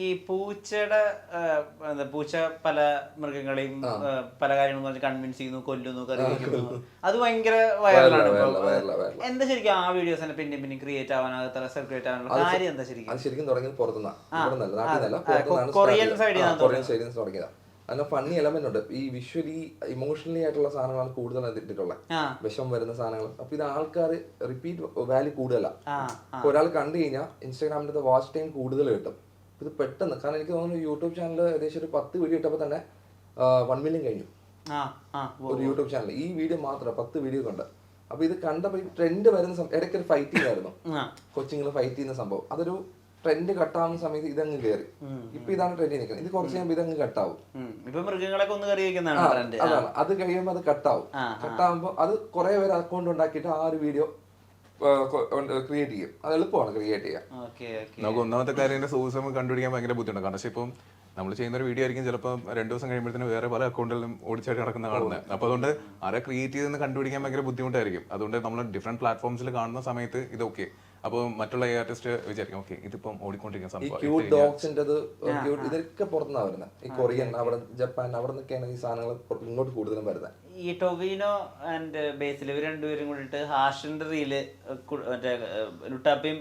ഈ പൂച്ചയുടെ പൂച്ച പല മൃഗങ്ങളെയും പല കാര്യങ്ങളും കൺവിൻസ് ചെയ്യുന്നു, കൊല്ലുന്നു, കറി വയ്ക്കുന്നു, അത് ഭയങ്കര വൈറലാണ്. എന്താ ശരിക്കും ആ വീഡിയോസ് പിന്നെ ക്രിയേറ്റ് ആവാനാകത്ത ക്രിയേറ്റ് ആവാനുള്ള കാര്യം എന്താ ശരിക്കും? അത് ശരിക്കും തുടങ്ങിയത് പുറത്തുനിന്നാണ്, കൊറിയൻ സൈഡിൽ തുടങ്ങിയതാണ്. അതിന് ഫണ്ണി എലമെന്റ് ഉണ്ട്. ഈ വിഷ്വലി ഇമോഷണലി ആയിട്ടുള്ള സാധനങ്ങളാണ് കൂടുതൽ ഇട്ടിട്ടുള്ളത്, വിഷം വരുന്ന സാധനങ്ങൾ. അപ്പൊ ഇത് ആൾക്കാർ റിപ്പീറ്റ് വാല്യൂ കൂടുതലാണ്. ഒരാൾ കണ്ടു കഴിഞ്ഞാൽ ഇൻസ്റ്റാഗ്രാമിന്റെ വാച്ച് ടൈം കൂടുതൽ കിട്ടും. ഇത് പെട്ടെന്ന്, കാരണം എനിക്ക് തോന്നുന്നു യൂട്യൂബ് ചാനൽ ഏകദേശം ഒരു 10 വീഡിയോ ഇട്ടപ്പോൾ തന്നെ 1 മില്യൺ കഴിഞ്ഞു ഒരു യൂട്യൂബ് ചാനൽ. ഈ വീഡിയോ മാത്രം 10 വീഡിയോ കണ്ട്. അപ്പൊ ഇത് കണ്ടപ്പോൾ ഈ ട്രെൻഡ് വരുന്ന ഇടയ്ക്ക് ഒരു ഫൈറ്റിംഗ് ആയിരുന്നു, കൊച്ചിങ്ങൾ ഫൈറ്റ് ചെയ്യുന്ന സംഭവം. അതൊരു ട്രെൻഡ് കട്ടാവുന്ന സമയത്ത് ഇതങ്ങ് കയറി. ഇപ്പൊ ഇതാണ് ട്രെൻഡ് നിൽക്കുന്നത്. ഇത് കുറച്ച് കഴിയുമ്പോൾ ഇതങ്ങ് കട്ടാവും. അതാണ്, അത് കഴിയുമ്പോൾ അത് കട്ടാവും. കട്ടാവുമ്പോൾ അത് കുറെ പേര് അക്കൗണ്ട് ഉണ്ടാക്കിയിട്ട് ആ ഒരു വീഡിയോ ക്രിയേറ്റ് ചെയ്യും. അത് എളുപ്പമാണ് ക്രിയേറ്റ് ചെയ്യാൻ. നമുക്ക് ഒന്നാമത്തെ കാര്യം സോഴ്സ് കണ്ടുപിടിക്കാൻ ഭയങ്കര ബുദ്ധിമുട്ടാണ്. കാരണം ഇപ്പം നമ്മൾ ചെയ്യുന്ന ഒരു വീഡിയോ ആയിരിക്കും ചിലപ്പോൾ 2 ദിവസം കഴിയുമ്പോഴത്തേന് വേറെ പല അക്കൗണ്ടിലും ഓടിച്ചാടി നടക്കുന്ന കാണുന്നത്. അപ്പോൾ അതുകൊണ്ട് ആരെ ക്രിയേറ്റ് ചെയ്തെന്ന് കണ്ടുപിടിക്കാൻ ഭയങ്കര ബുദ്ധിമുട്ടായിരിക്കും. അതുകൊണ്ട് നമ്മൾ ഡിഫറെന്റ് പ്ലാറ്റ്ഫോംസിൽ കാണുന്ന സമയത്ത് ഇത് ഓക്കെ, അപ്പോൾ മറ്റുള്ള ആർട്ടിസ്റ്റ് വിചാരിക്കും ഓക്കെ ഇതിപ്പം ഓടിക്കൊണ്ടിരിക്കുന്ന സംഭവം. ഇതൊക്കെ പുറത്തുനിന്നാണ് വരുന്നത്. ഈ കൊറിയൻ, അവിടെ ജപ്പാൻ, അവിടെ നിന്നൊക്കെയാണ് ഈ സാധനങ്ങൾ ഇങ്ങോട്ട് കൂടുതലും വരുന്നത്. ഈ ടൊവിനോ ആൻഡ് ബേസിൽ ഇവർ രണ്ടുപേരും കൂടിയിട്ട് ഹാഷിന്റെ റീല് മറ്റേ ലുട്ടാപ്പിയും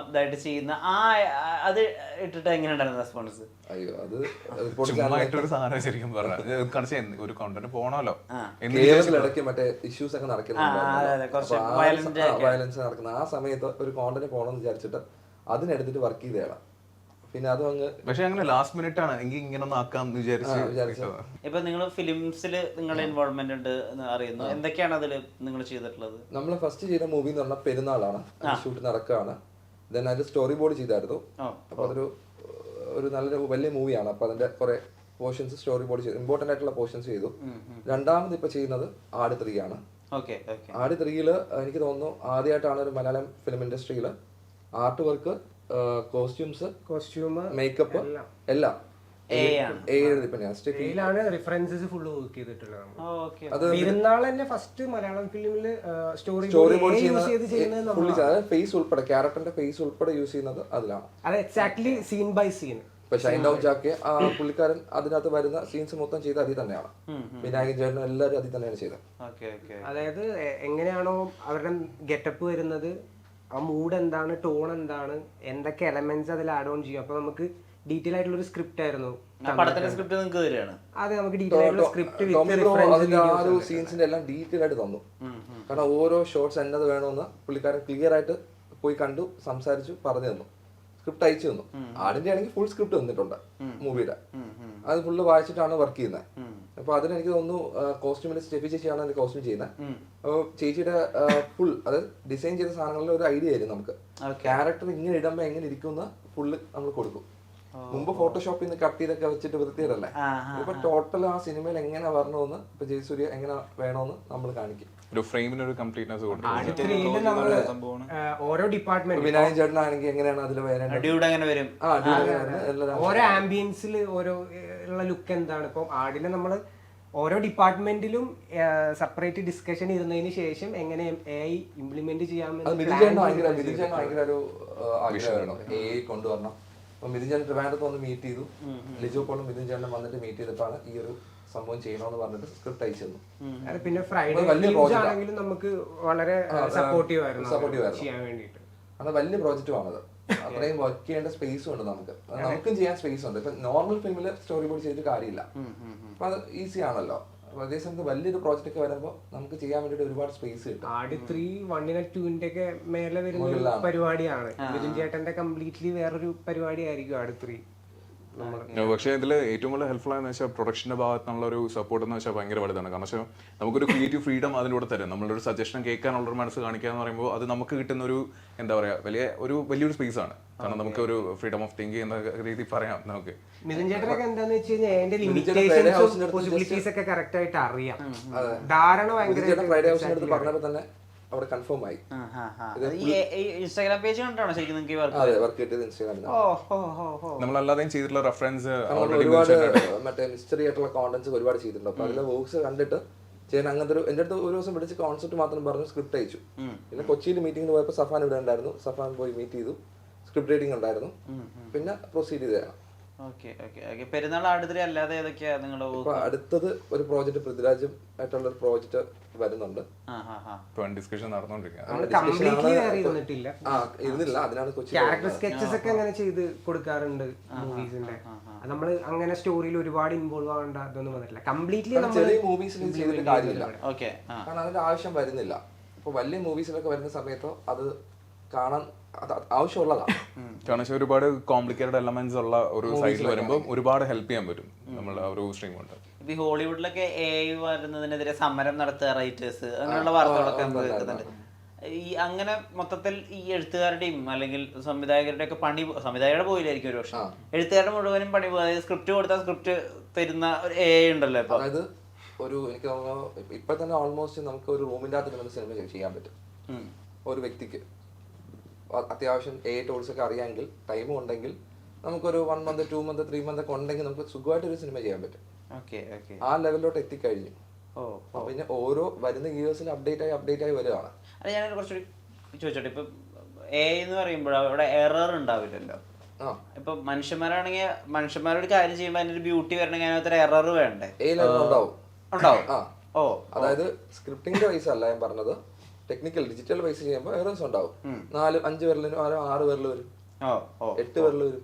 ഇതായിട്ട് ചെയ്യുന്ന അത് ഇട്ടിട്ട് എങ്ങനെയുണ്ടായിരുന്നു റെസ്പോൺസ്? അയ്യോ, അത് ചുമ്മായിട്ടൊരു സാധനം ശരിക്കും പറഞ്ഞാൽ ഒരു കോണ്ടന്റ് പോണല്ലോ. ഇടയ്ക്ക് മറ്റേ ഇഷ്യൂസ് ഒക്കെ വയലൻസ് നടക്കുന്ന ആ സമയത്ത് ഒരു കോണ്ടന്റ് പോകണമെന്ന് വിചാരിച്ചിട്ട് അതിനെടുത്തിട്ട് വർക്ക് ചെയ്തതാണ്. പിന്നെ അതും അങ്ങ് പക്ഷെ അങ്ങനെ ലാസ്റ്റ് മിനിറ്റ് ആണ് എങ്കിൽ ഇങ്ങനെ ഒന്ന് ആക്കാം വിചാരിച്ചു. ഇപ്പൊ നിങ്ങൾ ഫിലിംസിൽ നിങ്ങളുടെ ഇൻവോൾവ്മെന്റ് ഉണ്ട് എന്ന് അറിയുന്നു. എന്തൊക്കെയാണ് അതിൽ നിങ്ങൾ ചെയ്തിട്ടുള്ളത്? നമ്മൾ ഫസ്റ്റ് ചെയ്ത മൂവി എന്ന് പറഞ്ഞാൽ പെരുന്നാളാണ്. ഷൂട്ട് നടക്കുകയാണ്. ദെൻ അതിന്റെ സ്റ്റോറി ബോർഡ് ചെയ്തായിരുന്നു. അപ്പൊ അതൊരു നല്ലൊരു വലിയ മൂവിയാണ്. അപ്പൊ അതിന്റെ കുറെ പോർഷൻസ് സ്റ്റോറി ബോർഡ് ചെയ്തു, ഇമ്പോർട്ടന്റ് ആയിട്ടുള്ള പോർഷൻസ് ചെയ്തു. രണ്ടാമത് ഇപ്പൊ ചെയ്യുന്നത് ആട് 3 ആണ്. ആട് 3-ല് എനിക്ക് തോന്നുന്നു ആദ്യമായിട്ടാണ് ഒരു മലയാളം ഫിലിം ഇൻഡസ്ട്രിയിൽ ആർട്ട് വർക്ക്, കോസ്റ്റ്യൂം, മേക്കപ്പ് എല്ലാം റിഫറൻസസ് ഫുള്ള് വർക്ക് ചെയ്തിട്ടുള്ളത്. പെരുന്നാൾ തന്നെ ഫസ്റ്റ് മലയാളം ഫിലിമില് സ്റ്റോറി ബോർഡ് ചെയ്യുന്നത് ഫേസ് ഉൾപ്പെടെ, ക്യാരക്ടറിന്റെ ഫേസ് ഉൾപ്പെടെ യൂസ് ചെയ്യുന്നത് അതിലാണ്. അത് എക്സാക്ട്ലി സീൻ ബൈ സീൻ. ഇപ്പൊ ഷൈൻ ഡൗൺ ജാക്ക് ആ പുള്ളിക്കാരൻ അതിനകത്ത് വരുന്ന സീൻസ് മൊത്തം ചെയ്ത് അതിൽ തന്നെയാണ്. വിനായകൻ ചേട്ടനും എല്ലാവരും അതിൽ തന്നെയാണ് ചെയ്തത്. അതായത് എങ്ങനെയാണോ അവരുടെ ഗെറ്റപ്പ് വരുന്നത്, ആ മൂഡ് എന്താണ്, ടോൺ എന്താണ്, എന്തൊക്കെ എലമെന്റ്സ് അതിൽ ആഡ് ഓൺ ചെയ്യും. അപ്പൊ നമുക്ക് ഡീറ്റെയിൽ ആയിട്ടുള്ള ഒരു സ്ക്രിപ്റ്റ് ആയിരുന്നു. അതെ, നമുക്ക് ഡീറ്റെയിൽ ആയിട്ടുള്ള സ്ക്രിപ്റ്റ് സീൻസിന്റെ എല്ലാം ഡീറ്റെയിൽ ആയിട്ട് തന്നു. കാരണം ഓരോ ഷോട്ട്സ് എന്നത് വേണമെന്ന് പുള്ളിക്കാരൻ ക്ലിയർ ആയിട്ട് പോയി കണ്ടു, സംസാരിച്ചു, പറഞ്ഞു തന്നു, സ്ക്രിപ്റ്റ് അയച്ചു തന്നു. ആടിന്റെ ആണെങ്കിൽ ഫുൾ സ്ക്രിപ്റ്റ് വന്നിട്ടുണ്ട് മൂവിയുടെ. അത് ഫുള്ള് വായിച്ചിട്ടാണ് വർക്ക് ചെയ്യുന്നത്. അപ്പൊ അതിനെനിക്ക് തോന്നുന്നു കോസ്റ്റ്യൂമിൽ സ്റ്റെഫി ചേച്ചിയാണ് അതിന്റെ കോസ്റ്റ്യൂം ചെയ്യുന്നത്. അപ്പോൾ ചേച്ചിയുടെ ഫുൾ അത് ഡിസൈൻ ചെയ്ത സാധനങ്ങളിൽ ഒരു ഐഡിയ ആയിരുന്നു നമുക്ക്. ക്യാരക്ടർ ഇങ്ങനെ ഇടുമ്പോൾ എങ്ങനെ ഇരിക്കുന്ന ഫുള്ള് നമ്മൾ കൊടുക്കും. മുമ്പ് ഫോട്ടോഷോപ്പിൽ നിന്ന് കട്ട് ചെയ്തൊക്കെ വെച്ചിട്ട് വൃത്തിയിടല്ലേ. ഇപ്പൊ ടോട്ടൽ ആ സിനിമയിൽ എങ്ങനെ വരണമെന്ന്, ഇപ്പൊ ജയസൂര്യ എങ്ങനെ വേണമെന്ന് നമ്മൾ കാണിക്കും. ഓരോ ഡിപ്പാർട്ട്മെന്റ്, വിനായകൻ ചേട്ടനാണെങ്കിൽ എങ്ങനെയാണ് അതിൽ വരും, ഓരോ ആംബിയൻസിൽ ഓരോ ഉള്ള ലുക്ക് എന്താണ്. ഇപ്പൊ ആടിനെ നമ്മള് ഓരോ ഡിപ്പാർട്ട്മെന്റിലും സെപ്പറേറ്റ് ഡിസ്കഷൻ ഇരുന്നതിന് ശേഷം എങ്ങനെ AI ഇംപ്ലിമെന്റ് ചെയ്യാമെന്ന് ഭയങ്കര ഒരു ആഗ്രഹമായിരുന്നു. AI കൊണ്ടുവരണം. അപ്പൊ മിഥുൻ ചേട്ടൻ ട്രിവാൻഡ്രത്ത് വന്ന് മീറ്റ് ചെയ്തു. ലിജോ പോളും മിഥുൻ ചേട്ടൻ വന്നിട്ട് മീറ്റ് ചെയ്തിട്ടാണ് ഈ ഒരു സംഭവം ചെയ്യണമെന്ന് പറഞ്ഞിട്ട് സ്ക്രിപ്റ്റ് അയച്ചു തന്നു. പിന്നെ ഫ്രൈഡേ ആണെങ്കിലും നമുക്ക് വളരെ സപ്പോർട്ടീവ് ആയിരുന്നു ചെയ്യാൻ വേണ്ടിയിട്ട്. അത് വലിയ പ്രോജക്റ്റുമാണത്. അത്രയും വർക്ക് ചെയ്യേണ്ട സ്പേസും ഉണ്ട് നമുക്ക്. നമുക്കും ചെയ്യാൻ സ്പേസ് ഉണ്ട്. ഇപ്പൊ നോർമൽ ഫിലിമിൽ സ്റ്റോറി ബോർഡ് ചെയ്തിട്ട് കാര്യമില്ല. അപ്പൊ അത് ഈസി ആണല്ലോ. അതേസമയത്ത് വലിയൊരു പ്രോജക്റ്റ് ഒക്കെ വരുമ്പോൾ നമുക്ക് ചെയ്യാൻ വേണ്ടിട്ട് ഒരുപാട് സ്പേസ് കിട്ടും. ആട് 3 1 2 ഒക്കെ മേലെ വരുന്ന പരിപാടിയാണ്. മിഥുൻ ചേട്ടന്റെ കംപ്ലീറ്റ്ലി വേറൊരു പരിപാടി ആയിരിക്കും ആട് 3. പക്ഷേ ഇതിൽ ഏറ്റവും കൂടുതൽ ഹെൽപ്ഫുൾ ആയെന്ന് വെച്ചാൽ പ്രൊഡക്ഷന്റെ ഭാഗത്തുനിന്നുള്ള ഒരു സപ്പോർട്ട് എന്ന് വെച്ചാൽ ഭയങ്കര വലുതാണ്. കാരണം വെച്ചാൽ നമുക്കൊരു ക്രിയേറ്റീവ് ഫ്രീഡം അതിലൂടെ തരും. നമ്മളൊരു സജഷൻ കേൾക്കാനുള്ളൊരു മനസ്സ് കാണിക്കുക എന്ന് പറയുമ്പോൾ അത് നമുക്ക് കിട്ടുന്ന ഒരു എന്താ പറയാ വലിയൊരു സ്പേസ് ആണ്. കാരണം നമുക്ക് ഒരു ഫ്രീഡം ഓഫ് തിങ്ക് എന്ന രീതി പറയാം. നമുക്ക് മിഥുൻ ചേട്ടനൊക്കെ എന്താന്ന് വെച്ച് കഴിഞ്ഞാൽ അതിന്റെ ലിമിറ്റേഷൻസും പോസിബിലിറ്റീസ് ഒക്കെ കറക്റ്റ് ആയിട്ട് അറിയാം. ധാരണ പറഞ്ഞപ്പോൾ തന്നെ അവിടെ കൺഫേം ആയി. ഇൻസ്റ്റാഗ്രാം പേജ് കണ്ടാണോ ശരിക്കും നിങ്ങൾക്ക് വർക്ക് കിട്ടിയത്? ഇൻസ്റ്റാഗ്രാമിൽ നമ്മളല്ലാതെയും ചെയ്തിട്ടുള്ള റെഫറൻസ് ഒരുപാട് മറ്റേ മിസ്റ്ററി ആയിട്ടുള്ള കോണ്ടന്റ്സ് ഒരുപാട് ചെയ്തിട്ടുണ്ട്. അപ്പൊ അതിലെ വർക്ക്സ് കണ്ടിട്ട് ചെയ്യാൻ അങ്ങനത്തെ എന്റെ അടുത്ത് ഒരു ദിവസം വിളിച്ച് കോൺസെപ്റ്റ് മാത്രം പറഞ്ഞു, സ്ക്രിപ്റ്റ് അയച്ചു. പിന്നെ കൊച്ചിയിൽ മീറ്റിംഗിന് പോയപ്പോൾ സഫാൻ ഇവിടെ ഉണ്ടായിരുന്നു. സഫാൻ പോയി മീറ്റ് ചെയ്തു, സ്ക്രിപ്റ്റ് റീഡിംഗ് ഉണ്ടായിരുന്നു, പിന്നെ പ്രൊസീഡ് ചെയ്തതാണ്. Okay okay okay. പെരുന്നാൾ ആടുതിരി അല്ലാതെ ഏതൊക്കെയാ നിങ്ങൾ? ഇപ്പൊ അടുത്തത് ഒരു പ്രോജക്റ്റ് പൃഥ്വിരാജും ആയിട്ടുള്ള ഒരു പ്രോജക്റ്റ് വരുന്നുണ്ട്. ഡിസ്കഷൻ നടന്നുകൊണ്ടിരിക്കുക. ഇരുന്നില്ല, അതിനാണ് കൊച്ചി ക്യാരക്ടർ സ്കെച്ചസ് ഒക്കെ അങ്ങനെ ചെയ്ത് കൊടുക്കാറുണ്ട് മൂവീസിന്റെ. നമ്മൾ അങ്ങനെ സ്റ്റോറിയിൽ ഒരുപാട് ഇൻവോൾവ് ആവേണ്ട അതൊന്നും വന്നിട്ടില്ല. കംപ്ലീറ്റ്ലി ചെറിയ മൂവീസിൽ ചെയ്തിട്ട് കാര്യമില്ല, ഓക്കെ. കാരണം അതിന്റെ ആവശ്യം വരുന്നില്ല. ഇപ്പൊ വലിയ മൂവീസിലൊക്കെ വരുന്ന സമയത്തോ അത് കാണാൻ ആവശ്യമുള്ളതാണ്. കാരണം ഒരുപാട് കോംപ്ലിക്കേറ്റഡ് എലമെന്റ്സ് ഉള്ള ഒരു സൈഡിൽ വരുമ്പോൾ ഒരുപാട് ഹെൽപ്പ് ചെയ്യാൻ പറ്റും നമ്മളുടെ ഒരു സ്ട്രീം കൊണ്ട്. ഇപ്പൊ ഈ ഹോളിവുഡിലൊക്കെ AI വരുന്നതിനെതിരെ സമരം നടത്തുക റൈറ്റേഴ്സ്, അങ്ങനെയുള്ള വാർത്തകളൊക്കെ നമുക്ക് കേൾക്കുന്നുണ്ട്. ഈ അങ്ങനെ മൊത്തത്തിൽ ഈ എഴുത്തുകാരുടെയും അല്ലെങ്കിൽ സംവിധായകരുടെ ഒക്കെ പണി, സംവിധായകരുടെ പോയില്ലായിരിക്കും ഒരു പക്ഷേ, എഴുത്തുകാരുടെ മുഴുവനും പണി പോകും. അതായത് സ്ക്രിപ്റ്റ് കൊടുത്താൽ സ്ക്രിപ്റ്റ് തരുന്ന ഒരു AI ഉണ്ടല്ലോ ഇപ്പൊ. അതായത് ഒരു എനിക്ക് തോന്നുന്നു ഇപ്പൊ തന്നെ ഓൾമോസ്റ്റ് നമുക്ക് ഒരു റൂമിന്റെ അകത്ത് സിനിമ ചെയ്യാൻ പറ്റും. ഒരു വ്യക്തിക്ക് അത്യാവശ്യം AI ടൂൾസ് ഒക്കെ അറിയാമെങ്കിൽ, ടൈമും ഉണ്ടെങ്കിൽ, നമുക്കൊരു 1 month 2 month 3 month ഒക്കെ ഉണ്ടെങ്കിൽ നമുക്ക് സുഖമായിട്ട് ഒരു സിനിമ ചെയ്യാൻ പറ്റും. ആ ലെവലിലോട്ട് എത്തിക്കഴിഞ്ഞു. പിന്നെ ഓരോ വരുന്ന ഇയേഴ്സിൽ അപ്ഡേറ്റ് ആയി വരികയാണ്. അല്ല, ഞാൻ കുറച്ചുകൂടി ചോദിച്ചോട്ടെ, ഇപ്പൊ AI എന്ന് പറയുമ്പോൾ അവിടെ എറർ ഉണ്ടാവില്ലല്ലോ. ഇപ്പൊ മനുഷ്യന്മാരാണെങ്കിൽ മനുഷ്യന്മാരോട് കാര്യം ചെയ്യുമ്പോൾ അതിനൊരു ബ്യൂട്ടി വരണമെങ്കിൽ അതിനകത്തൊരു എറർ വേണ്ടേ? അതായത് സ്ക്രിപ്റ്റിംഗ് വൈസ് അല്ല ഞാൻ പറഞ്ഞത്, ടെക്നിക്കൽ ഡിജിറ്റൽ വൈസ് ചെയ്യുമ്പോൾ എറേഴ്സ് ഉണ്ടാവും. 4-5 വിരലിനും 6 വിരൽ വരും, 8 വിരൽ വരും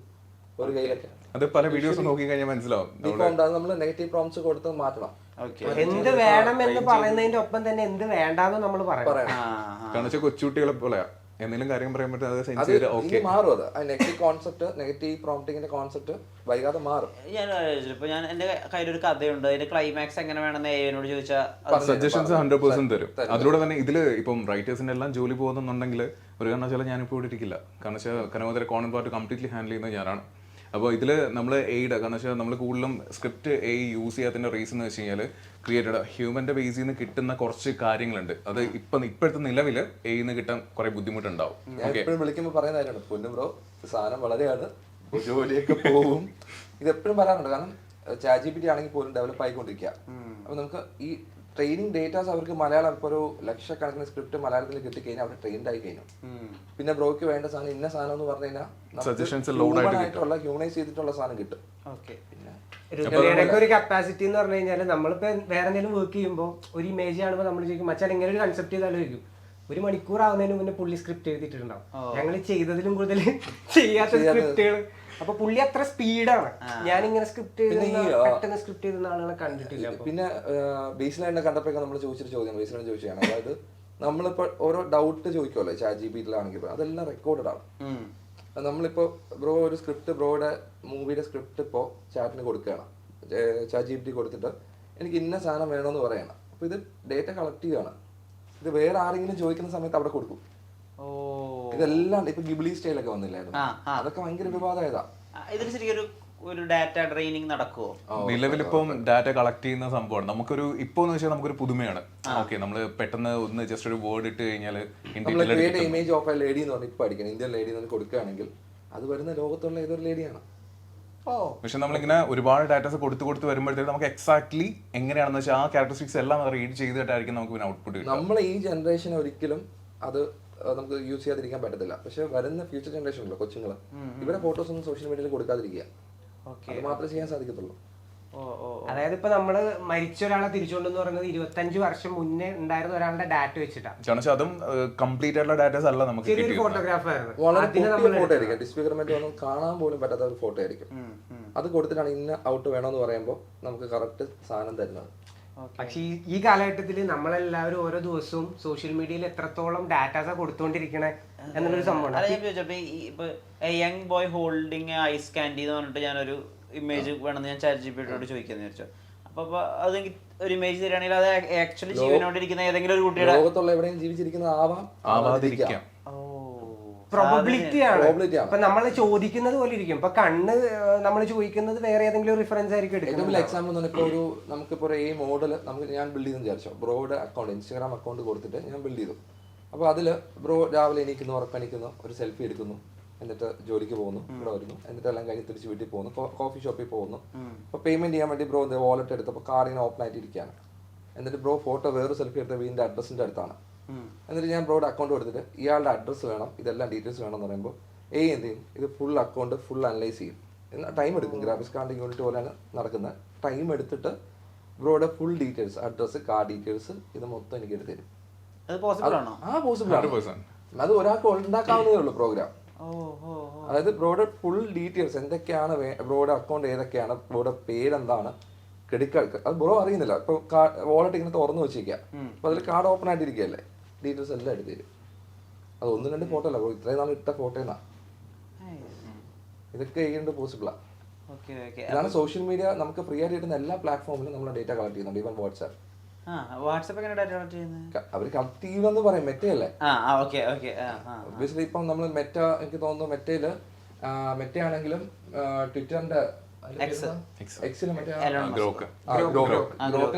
ഒരു കയ്യിലൊക്കെ. അത് പല വീഡിയോസ് നോക്കി കഴിഞ്ഞാൽ മനസ്സിലാവും. നമ്മൾ നെഗറ്റീവ് പ്രോംപ്റ്റ്സ് കൊടുത്ത് മാറ്റണം. എന്ത് വേണം എന്ന് പറയുന്നതിന്റെ ഒപ്പം തന്നെ എന്ത് വേണ്ടാന്ന് നമ്മൾ പറയണം. കാരണം കൊച്ചുകുട്ടികളെ പോലെയാ, എന്തെങ്കിലും കാര്യം പറയാൻ പറ്റും, മാറും. അത് നെഗറ്റീവ് കോൺസെപ്റ്റ്, നെഗറ്റീവ് പ്രോംപ്റ്റിങ്ങിന്റെ കോൺസെപ്റ്റ് വൈകാതെ മാറും. ഞാൻ എന്റെ കയ്യിലൊരു കഥയുണ്ട്, അതിന്റെ ക്ലൈമാക്സ് എങ്ങനെ വേണമെന്ന് AI-നോട് ചോദിച്ചാൽ സജഷൻസ് 100% തരും. അതിലൂടെ തന്നെ ഇതില് ഇപ്പം റൈറ്റേഴ്സിന്റെ എല്ലാം ജോലി പോകുന്നുണ്ടെങ്കിൽ ഒരു കാരണവശാലും ഞാനിപ്പോൾ ഇവിടെ ഇരിക്കില്ല. കാരണം വെച്ചാൽ കനോദര കോണൻ പാർട്ട് കംപ്ലീറ്റ്ലി ഹാൻഡിൽ ചെയ്യുന്നത് ഞാനാണ്. അപ്പോൾ ഇതിൽ നമ്മൾ എയ്ഡ്, കാരണം വെച്ചാൽ നമ്മൾ കൂടുതലും സ്ക്രിപ്റ്റ് AI യൂസ് ചെയ്യാത്തതിൻ്റെ റീസൺ എന്ന് വെച്ച് കഴിഞ്ഞാൽ ക്രിയേറ്റഡ് ഹ്യൂമൻ്റെ ബേസിൽ നിന്ന് കിട്ടുന്ന കുറച്ച് കാര്യങ്ങളുണ്ട്. അത് ഇപ്പോഴത്തെ നിലവിൽ AI നിന്ന് കിട്ടാൻ കുറെ ബുദ്ധിമുട്ടുണ്ടാവും. വിളിക്കുമ്പോൾ പറയുന്ന കാര്യമാണ്, പൊന്നു ബ്രോ സാധനം വളരെയാണ്, ജോലിയൊക്കെ പോവും. ഇത് എപ്പോഴും പറയാറുണ്ട്. കാരണം ChatGPT ആണെങ്കിൽ പോലും ഡെവലപ്പ് ആയിക്കൊണ്ടിരിക്കുക. അപ്പൊ നമുക്ക് ഈ ട്രെയിനിങ് ഡേറ്റാസ് അവർക്ക് മലയാളം ഇപ്പോൾ ഒരു ലക്ഷക്കണക്കിന് സ്ക്രിപ്റ്റ് മലയാളത്തിൽ കിട്ടിക്കഴിഞ്ഞാൽ അവർ ട്രെയിൻഡ് ആയി കഴിഞ്ഞു. പിന്നെ ബ്രോയ്ക്ക് വേണ്ട സാധനം ഇന്ന സാധനം എന്ന് പറഞ്ഞു കഴിഞ്ഞാൽ ആയിട്ടുള്ള ഹ്യൂമനൈസ് ചെയ്തിട്ടുള്ള സാധനം കിട്ടും. ഒരു കപ്പാസിറ്റി എന്ന് പറഞ്ഞു കഴിഞ്ഞാൽ നമ്മളിപ്പോ വേറെ എന്തെങ്കിലും വർക്ക് ചെയ്യുമ്പോൾ ഒരു ഇമേജ് കാണുമ്പോൾ നമ്മൾ ചോദിക്കും മച്ചാൻ ഇങ്ങനെ ഒരു കൺസെപ്റ്റ് ചെയ്താലോചിക്കും. 1 മണിക്കൂർ ആവുന്നതിന് മുന്നേ പുള്ളി സ്ക്രിപ്റ്റ് എഴുതിയിട്ടുണ്ടാവും. ഞങ്ങൾ ചെയ്തതിലും കൂടുതൽ ചെയ്യാത്ത സ്ക്രിപ്റ്റുകൾ. അപ്പൊ പുള്ളി അത്ര സ്പീഡാണ്. ഞാനിങ്ങനെ സ്ക്രിപ്റ്റ് പെട്ടെന്ന് സ്ക്രിപ്റ്റ് ചെയ്തുന്ന ആളുകളെ കണ്ടിട്ടില്ല. പിന്നെ ബേസിലായിട്ട് കണ്ടപ്പോഴൊക്കെ നമ്മൾ ചോദിച്ചൊരു ചോദ്യം ബേസിലാണ് ചോദിച്ചതാണ്. അതായത് നമ്മളിപ്പോ ഓരോ ഡൗട്ട് ചോദിക്കുമല്ലോ ChatGPT-ലാണെങ്കിൽ, അതെല്ലാം റെക്കോർഡഡ് ആണ്. നമ്മളിപ്പോ ബ്രോ ഒരു സ്ക്രിപ്റ്റ്, ബ്രോയുടെ മൂവിയുടെ സ്ക്രിപ്റ്റ് ഇപ്പോൾ ചാറ്റിന് കൊടുക്കുകയാണ്, ChatGPT കൊടുത്തിട്ട് എനിക്ക് ഇന്ന സാധനം വേണമെന്ന് പറയണം. അപ്പൊ ഇത് ഡേറ്റ കളക്ട് ചെയ്യുകയാണ്. ഇത് വേറെ ആരെങ്കിലും ചോദിക്കുന്ന സമയത്ത് അവിടെ കൊടുക്കും. ഇതെല്ലാം ഇപ്പൊ ഗിബ്ലി സ്റ്റൈലൊക്കെ വന്നില്ലായിരുന്നു, അതൊക്കെ ഭയങ്കര വിവാദമായതാ. ഇതിന് ശരിക്കും ഒരു ഡാറ്റ ട്രെയിനിങ് നടക്കുമോ? നിലവിലിപ്പം ഡാറ്റ കളക്ട് ചെയ്യുന്ന സംഭവമാണ്. നമുക്കൊരു ഇപ്പൊ എന്ന് വെച്ചാൽ നമുക്കൊരു പുതുമയാണ്. ഓക്കെ, നമ്മള് പെട്ടെന്ന് ഒന്ന് ജസ്റ്റ് ഒരു വേർഡ് ഇട്ട് കഴിഞ്ഞാൽ ഇമേജ് ഓഫ് എ ലേഡി എന്ന് പറഞ്ഞാൽ ഇപ്പൊ അടിക്കണം, ഇന്ത്യൻ ലേഡി എന്ന് കൊടുക്കുകയാണെങ്കിൽ അത് വരുന്ന ലോകത്തുള്ള ഏതൊരു ലേഡിയാണ്. പക്ഷെ നമ്മളിങ്ങനെ ഒരുപാട് ഡാറ്റാസ് കൊടുത്ത് വരുമ്പോഴത്തേക്ക് നമുക്ക് എക്സാക്ട്ലി എങ്ങനെയാണെന്ന് വെച്ചാൽ ആ ക്യാരക്ടറിസ്റ്റിക്സ് എല്ലാം റീഡ് ചെയ്തിട്ടായിരിക്കും നമുക്ക് പിന്നെ ഔട്ട്പുട്ട് കിട്ടും. നമ്മൾ ഈ ജനറേഷൻ ഒരിക്കലും അത് നമുക്ക് യൂസ് ചെയ്യാതിരിക്കാൻ പറ്റത്തില്ല. പക്ഷെ വരുന്ന ഫ്യൂച്ചർ ജനറേഷൻ ഉണ്ടല്ലോ കൊച്ചുങ്ങൾ, ഇവരെ ഫോട്ടോസ് ഒന്നും സോഷ്യൽ മീഡിയയിൽ കൊടുക്കാതിരിക്കുക, അത് മാത്രമേ ചെയ്യാൻ സാധിക്കത്തുള്ളൂ. അതായത് ഇപ്പൊ നമ്മള് മരിച്ച ഒരാളെ തിരിച്ചുകൊണ്ടെന്ന് പറയുന്നത് 25 വർഷം മുന്നേ ഉണ്ടായിരുന്ന ഒരാളുടെ ഡാറ്റ വെച്ചിട്ടാണ്. അതും കംപ്ലീറ്റ് ആയിട്ടുള്ള ഡാറ്റാസ് അല്ല നമുക്ക്. ഫോട്ടോഗ്രാഫായിരുന്നു, വളരെ ഫോട്ടോ ആയിരിക്കും, ഡിസ്ഫിഗർമെന്റ് ഒന്നും കാണാൻ പോലും പറ്റാത്ത ഒരു ഫോട്ടോ ആയിരിക്കും. അത് കൊടുത്തിട്ടാണ് ഇന്ന ഔട്ട് വേണമെന്ന് പറയുമ്പോൾ നമുക്ക് കറക്റ്റ് സാധനം തരുന്നത്. പക്ഷെ ഈ കാലഘട്ടത്തിൽ നമ്മളെല്ലാവരും ഓരോ ദിവസവും സോഷ്യൽ മീഡിയയിൽ എത്രത്തോളം ഡാറ്റാസാ കൊടുത്തുകൊണ്ടിരിക്കണേ എന്നുള്ളൊരു സംഭവം. Young boy holding ice candy എന്ന് പറഞ്ഞിട്ട് ഞാനൊരു ഇമേജ് വേണമെന്ന് ഞാൻ ChatGPT-യോട് ചോദിക്കാന്ന് വിചാരിച്ചു. അപ്പൊ അത് ഒരു ഇമേജ് തരികയാണെങ്കിൽ അത് ആക്ച്വലി ജീവനോടിരിക്കുന്ന ഏതെങ്കിലും ഒരു കുട്ടിയുടെ ലോകത്തുള്ള എവിടെയും ജീവിച്ചിരിക്കുന്ന ആവാതിരിക്കാം. പ്രോബബിലിറ്റി ആണ്. അപ്പൊ നമ്മൾ ചോദിക്കുന്നത് പോലെ ഇരിക്കും. ഇപ്പൊ കണ്ണ് നമ്മൾ ചോദിക്കുന്നത് വേറെ ഏതെങ്കിലും റെഫറൻസ് ആയിരിക്കും എടുക്കുന്നത്. എക്സാമ്പിൾ ഇപ്പൊ ഒരു നമുക്കിപ്പോ ഈ മോഡൽ ഞാൻ ബിൽഡ് ചെയ്തെന്ന് വിചാരിച്ചോ, ബ്രോയുടെ അക്കൗണ്ട് ഇൻസ്റ്റാഗ്രാം അക്കൗണ്ട് കൊടുത്തിട്ട് ഞാൻ ബിൽഡ് ചെയ്തു. അപ്പൊ അതില് ബ്രോ രാവിലെ എണീക്കുന്നു, ഉറക്കണിക്കുന്നു, ഒരു സെൽഫി എടുക്കുന്നു, എന്നിട്ട് ജോലിക്ക് പോകുന്നു, ഇവിടെ വരുന്നു, എന്നിട്ട് എല്ലാം കഴിഞ്ഞ് തിരിച്ച് വീട്ടിൽ പോകുന്നു, കോഫി ഷോപ്പിൽ പോകുന്നു. അപ്പൊ പേയ്മെന്റ് ചെയ്യാൻ വേണ്ടി ബ്രോ വാലറ്റ് എടുത്തപ്പോൾ കാർ ഇങ്ങനെ ഓപ്പൺ ആയിട്ട് ഇരിക്കുകയാണ്. എന്നിട്ട് ബ്രോ ഫോട്ടോ വേറെ സെൽഫി എടുത്ത വീടിന്റെ അഡ്രസ്സിന്റെ അടുത്താണ്. എന്നിട്ട് ഞാൻ ബ്രോയുടെ അക്കൗണ്ട് കൊടുത്തിട്ട് ഇയാളുടെ അഡ്രസ്സ് വേണം, ഇതെല്ലാം ഡീറ്റെയിൽസ് വേണം എന്ന് പറയുമ്പോൾ എന്ത് ചെയ്യും, ഇത് ഫുൾ അക്കൗണ്ട് ഫുൾ അനലൈസ് ചെയ്യും. എന്നാൽ ടൈം എടുക്കും, ഗ്രാഫിക്സ് കാർഡിംഗ് യൂണിറ്റ് പോലെയാണ് നടക്കുന്നത്. ടൈം എടുത്തിട്ട് ബ്രോയുടെ full details, address, card details, ഇത് മൊത്തം എനിക്ക് എടുത്ത് തരും. പോസിബിൾ ആണോ? പോസിബിൾ ആണ്. അത് ഒരാൾക്ക് ഉണ്ടാക്കാവുന്നതേ ഉള്ളൂ പ്രോഗ്രാം. അതായത് ബ്രോയുടെ ഫുൾ ഡീറ്റെയിൽസ് എന്തൊക്കെയാണ്, ബ്രോയുടെ അക്കൗണ്ട് ഏതൊക്കെയാണ്, ബ്രോയുടെ പേരെന്താണ്, ക്രെഡിറ്റ് കാർഡ്, അത് ബ്രോ അറിയുന്നില്ല. ഇപ്പൊ വാളറ്റ് ഇങ്ങനെ തുറന്നു വെച്ചിരിക്കുക, അപ്പൊ അതിൽ കാർഡ് ഓപ്പൺ ആയിട്ടിരിക്കുകയല്ലേ, ഡീറ്റെയിൽസ് എല്ലാം എടുത്ത് തരും. അത് 1-2 ഫോട്ടോ അല്ല ബ്രോ, ഇത്രയും നാൾ ഇട്ട ഫോട്ടോന്നാ. ഇതൊക്കെ ചെയ്യേണ്ടത് പോസിബിളാ. ഇതാണ് സോഷ്യൽ മീഡിയ നമുക്ക് ഫ്രീ ആയിട്ട് കിട്ടുന്ന എല്ലാ പ്ലാറ്റ്ഫോമിലും നമ്മൾ ഡേറ്റ കളക്ട് ചെയ്യുന്നുണ്ട്. Even WhatsApp. അവർ കളക്ട് ചെയ്യുമെന്ന് പറയും, മെറ്റയല്ലേ. ഒബ്വിയസ്ലി ഇപ്പം നമ്മൾ മെറ്റ, എനിക്ക് തോന്നുന്നു മെറ്റയില്, മെറ്റ ആണെങ്കിലും ട്വിറ്ററിന്റെ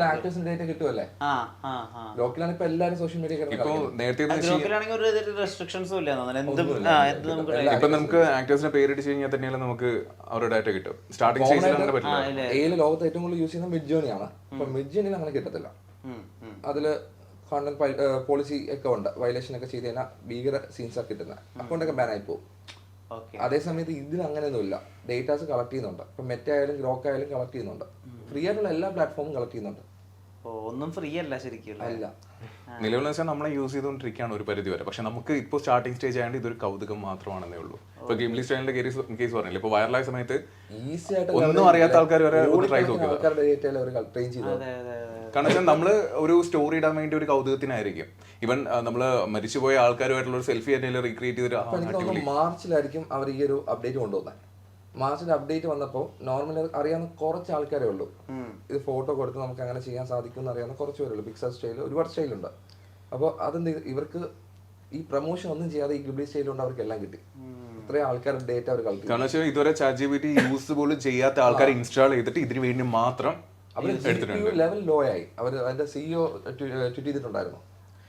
ആക്ടേഴ്സിന്റെ ഡേറ്റ കിട്ടുമല്ലേ. ഗ്രോക്കിലാണ് ഇപ്പൊ എല്ലാരും സോഷ്യൽ മീഡിയ. ഇപ്പൊ നമുക്ക് ആക്ടേഴ്സിന്റെ പേരിട്ട് കഴിഞ്ഞാൽ തന്നെയാണ് നമുക്ക് അവരുടെ ഡാറ്റ കിട്ടും. സ്റ്റാർട്ടിംഗ് സ്റ്റേജിൽ ലോകത്ത് ഏറ്റവും കൂടുതൽ യൂസ് ചെയ്യുന്ന മിഡ്ജേണിയാണ്. അപ്പൊ മിഡ്ജേണിയിൽ അങ്ങനെ കിട്ടത്തില്ല. അതില് കണ്ടന്റ് പോളിസി ഒക്കെ ഉണ്ട്, വയലേഷൻ ഒക്കെ ചെയ്ത് കഴിഞ്ഞാൽ ഭീകര സീൻസ് ഒക്കെ കിട്ടുന്നത്, അക്കൗണ്ടൊക്കെ ബാൻ ആയി പോകും. അതേസമയത്ത് ഇതിന് അങ്ങനെയൊന്നുമില്ല, ഡേറ്റാസ് കളക്ട് ചെയ്യുന്നുണ്ട്. ഇപ്പൊ മെറ്റ ആയാലും ഗ്രോക്ക് ആയാലും കളക്ട് ചെയ്യുന്നുണ്ട്. ഫ്രീ ആയിട്ടുള്ള എല്ലാ പ്ലാറ്റ്ഫോമും കളക്ട് ചെയ്യുന്നുണ്ട്. ഒന്നും ഫ്രീ അല്ല ശരിക്കും. അല്ല, നിലവിൽ വെച്ചാൽ നമ്മളെ യൂസ് ചെയ്തുകൊണ്ടിരിക്കുകയാണ് ഒരു പരിധി വരെ. പക്ഷെ നമുക്ക് ഇപ്പോൾ സ്റ്റാർട്ടിംഗ് സ്റ്റേജ് ആയതുകൊണ്ട് ഇതൊരു കൗതുകം മാത്രമാണെന്നേ ഉള്ളൂ. ഇപ്പൊ ഗെയിംലി സ്റ്റൈലിന്റെ കേസ് പറഞ്ഞില്ല, ഇപ്പൊ വൈറലായ സമയത്ത് ഈസി ആയിട്ട് ഒന്നും അറിയാത്ത ആൾക്കാർ വരെ ട്രൈ നോക്കിയത്. കാരണം വെച്ചാൽ നമ്മള് ഒരു സ്റ്റോറി ഇടാൻ വേണ്ടി ഒരു കൗതുകത്തിനായിരിക്കും. ഇവൻ നമ്മള് മരിച്ചുപോയ ആൾക്കാരുമായിട്ടുള്ള ഒരു സെൽഫി തന്നെ റീക്രിയേറ്റ് ചെയ്ത് മാർച്ചിലായിരിക്കും അവർ ഈ ഒരു അപ്ഡേറ്റ് കൊണ്ടുവന്നത്. മാർച്ചിന്റെ അപ്ഡേറ്റ് വന്നപ്പോൾ നോർമലി അറിയാവുന്ന കുറച്ച് ആൾക്കാരേ ഉള്ളൂ. ഇത് ഫോട്ടോ കൊടുത്ത് നമുക്ക് അങ്ങനെ ചെയ്യാൻ സാധിക്കും എന്ന് അറിയാവുന്ന കുറച്ച് പേരുള്ളൂ. പിക്സൽ സ്റ്റൈൽ, ഒരുപാട് സ്റ്റൈലുണ്ട്. അപ്പോൾ അതെന്ത്, ഇവർക്ക് ഈ പ്രൊമോഷൻ ഒന്നും ചെയ്യാതെ ഈ ഗിബ്ലി സ്റ്റൈലുകൊണ്ട് അവർക്ക് എല്ലാം കിട്ടി. ഇത്രയും ആൾക്കാരുടെ ഡേറ്റ അവർ കളിക്കും. കാരണം വെച്ചാൽ ഇതുവരെ ChatGPT യൂസ് പോലും ചെയ്യാത്ത ആൾക്കാർ ഇൻസ്റ്റാൾ ചെയ്തിട്ട് ഇതിന് വേണ്ടി മാത്രം ലെവൽ ലോ ആയി. അവർ അതിന്റെ CEO ട്വീറ്റ് ചെയ്തിട്ടുണ്ടായിരുന്നു,